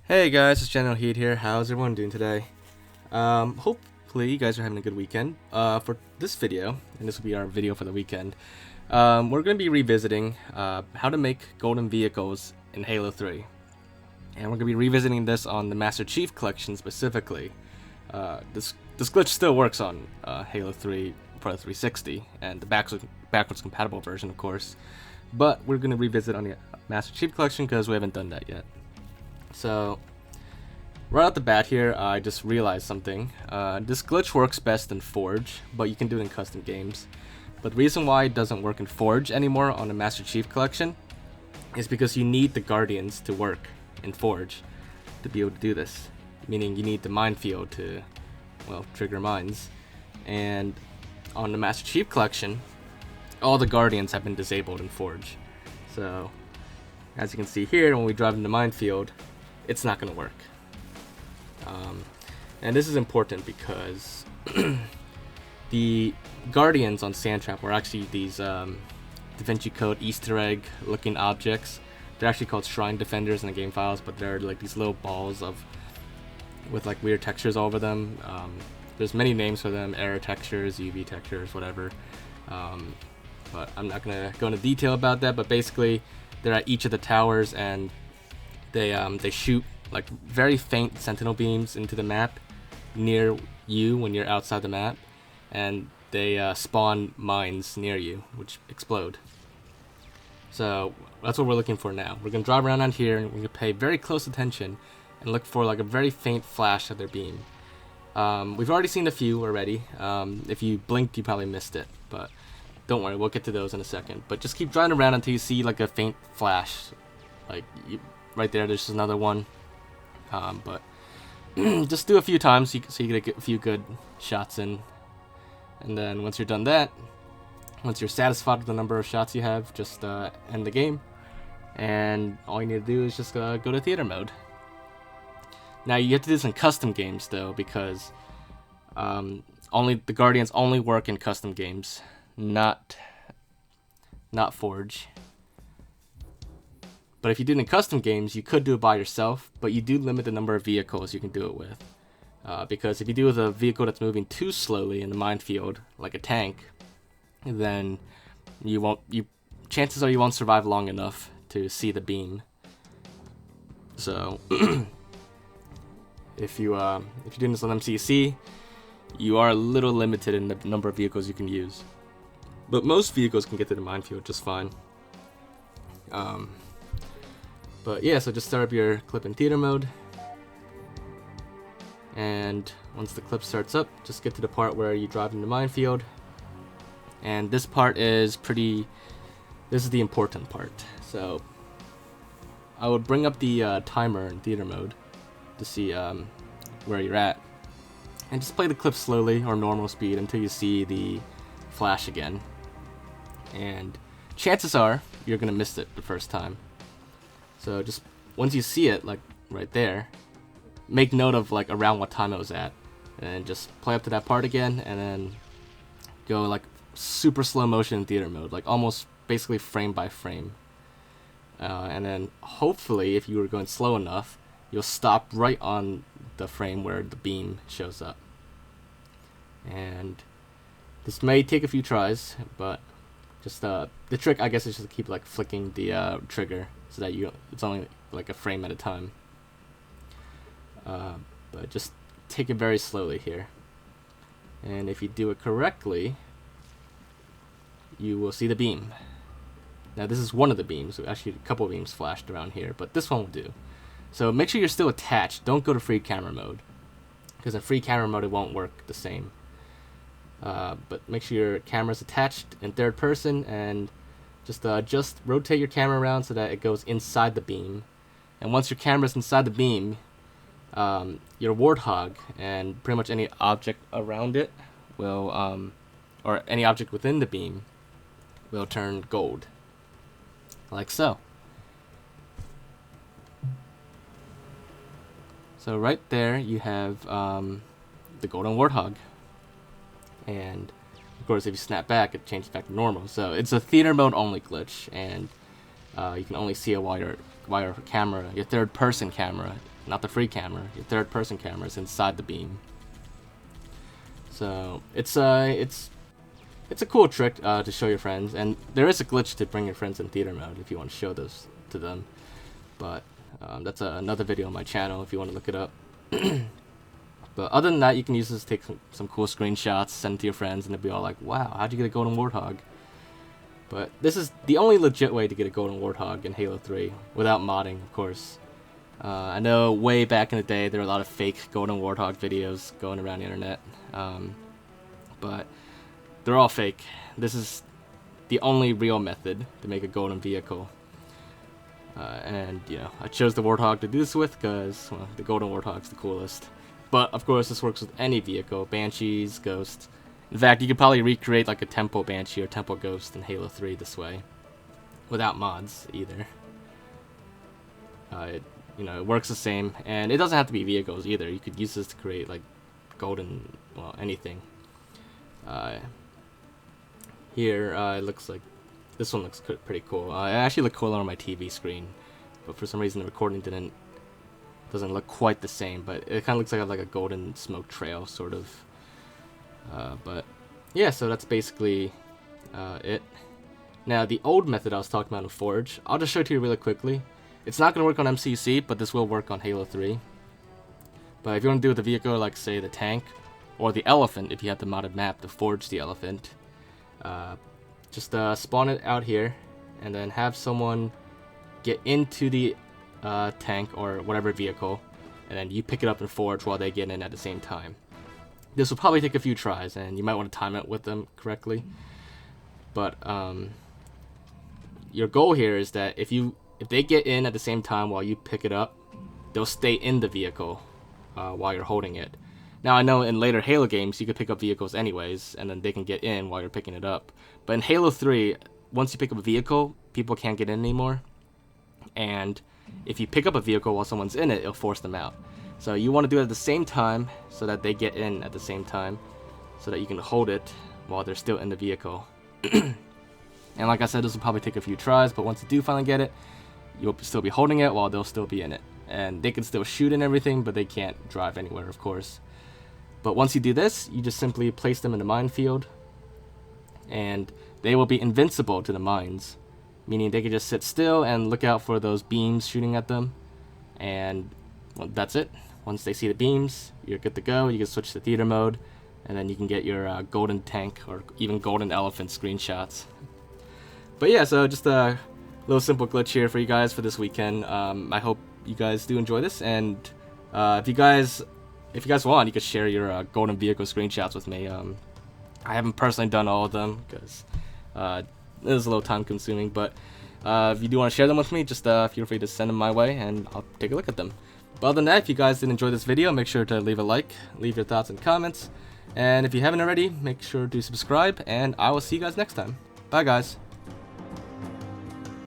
Hey guys, it's Generalkidd here. How's everyone doing today? Hopefully you guys are having a good weekend. For this video, and this will be our video for the weekend, we're going to be revisiting how to make golden vehicles in Halo 3. And we're going to be revisiting this on the Master Chief Collection specifically. This glitch still works on Halo 3 for the 360, and the backwards compatible version, of course. But we're going to revisit on the Master Chief Collection because we haven't done that yet. So, right out the bat here, I just realized something. This glitch works best in Forge, but you can do it in custom games. But the reason why it doesn't work in Forge anymore on the Master Chief Collection is because you need the Guardians to work in Forge to be able to do this. Meaning you need the minefield to, well, trigger mines. And on the Master Chief Collection, all the Guardians have been disabled in Forge. So, as you can see here, when we drive into the minefield, it's not going to work. And this is important because the Guardians on Sandtrap were actually these Da Vinci Code Easter egg looking objects. They're actually called Shrine Defenders in the game files, but they're like these little balls with like weird textures all over them. There's many names for them: error textures, UV textures, whatever. But I'm not going to go into detail about that, but basically they're at each of the towers, and they shoot like very faint sentinel beams into the map near you when you're outside the map, and they spawn mines near you which explode. So that's what we're looking for now. We're gonna drive around on here, and we're gonna pay very close attention and look for like a very faint flash of their beam. We've already seen a few already. If you blinked, you probably missed it, but don't worry, we'll get to those in a second. But just keep driving around until you see like a faint flash. Like right there, there's another one. But just do a few times so you get a few good shots in. And then once you're done that, once you're satisfied with the number of shots you have, just end the game. And all you need to do is just go to theater mode. Now you have to do this in custom games though, because only the Guardians only work in custom games, not Forge. But if you do it in custom games, you could do it by yourself, but you do limit the number of vehicles you can do it with. Because if you do it with a vehicle that's moving too slowly in the minefield, like a tank, then chances are you won't survive long enough to see the beam. So if you're doing this on MCC, you are a little limited in the number of vehicles you can use. But most vehicles can get to the minefield just fine. But yeah, so just start up your clip in theater mode. And once the clip starts up, just get to the part where you drive into the minefield. And this part is this is the important part. So I would bring up the timer in theater mode to see where you're at. And just play the clip slowly or normal speed until you see the flash again. And chances are you're gonna miss it the first time. So just once you see it, like right there, make note of like around what time it was at, and just play up to that part again, and then go like super slow motion in theater mode, like almost basically frame by frame. And then hopefully, if you were going slow enough, you'll stop right on the frame where the beam shows up. And this may take a few tries, but just the trick, I guess, is just to keep like flicking the trigger so that it's only like a frame at a time. But just take it very slowly here. And if you do it correctly, you will see the beam. Now this is one of the beams. Actually, a couple of beams flashed around here, but this one will do. So make sure you're still attached. Don't go to free camera mode, because in free camera mode it won't work the same. But make sure your camera's attached in third person, and just rotate your camera around so that it goes inside the beam. And once your camera's inside the beam, your warthog and pretty much any object around it will, or any object within the beam, will turn gold, like so. So right there you have the golden warthog. And of course, if you snap back, it changes back to normal. So it's a theater mode only glitch, and you can only see it while your camera, your third person camera, not the free camera. Your third-person camera is inside the beam. So it's a cool trick to show your friends, and there is a glitch to bring your friends in theater mode if you want to show those to them. But that's another video on my channel if you want to look it up. But other than that, you can use this to take some cool screenshots, send it to your friends, and they'll be all like, "Wow, how'd you get a golden warthog?" But this is the only legit way to get a golden warthog in Halo 3 without modding, of course. I know way back in the day there were a lot of fake golden warthog videos going around the internet, but they're all fake. This is the only real method to make a golden vehicle. And, you know, I chose the Warthog to do this with because, well, the golden Warthog's the coolest. But, of course, this works with any vehicle, Banshees, Ghosts. In fact, you could probably recreate, like, a Temple Banshee or Temple Ghost in Halo 3 this way. Without mods, either. You know, it works the same. And it doesn't have to be vehicles, either. You could use this to create, like, golden, well, anything. Here, it looks like this one looks pretty cool. It actually looked cooler on my TV screen, but for some reason the recording doesn't look quite the same. But it kind of looks like a golden smoke trail, sort of. But yeah, so that's basically it. Now the old method I was talking about in Forge, I'll just show it to you really quickly. It's not going to work on MCC, but this will work on Halo 3. But if you want to do with the vehicle, like say the tank, or the elephant, if you have the modded map to forge the elephant, just spawn it out here, and then have someone get into the tank or whatever vehicle, and then you pick it up and forge while they get in at the same time. This will probably take a few tries, and you might want to time it with them correctly. But your goal here is that if they get in at the same time while you pick it up, they'll stay in the vehicle while you're holding it. Now, I know in later Halo games, you could pick up vehicles anyways, and then they can get in while you're picking it up. But in Halo 3, once you pick up a vehicle, people can't get in anymore. And if you pick up a vehicle while someone's in it, it'll force them out. So you want to do it at the same time so that they get in at the same time, so that you can hold it while they're still in the vehicle. And like I said, this will probably take a few tries, but once you do finally get it, you'll still be holding it while they'll still be in it. And they can still shoot and everything, but they can't drive anywhere, of course. But once you do this, you just simply place them in the minefield, and they will be invincible to the mines, meaning they can just sit still and look out for those beams shooting at them, and well, that's it. Once they see the beams, you're good to go. You can switch to theater mode, and then you can get your golden tank or even golden elephant screenshots. But yeah, so just a little simple glitch here for you guys for this weekend. I hope you guys do enjoy this, and if you guys want, you could share your golden vehicle screenshots with me. I haven't personally done all of them because it is a little time consuming, but if you do want to share them with me, just feel free to send them my way and I'll take a look at them. But other than that, if you guys did enjoy this video, make sure to leave a like, leave your thoughts and comments, and if you haven't already, make sure to subscribe, and I will see you guys next time. Bye guys.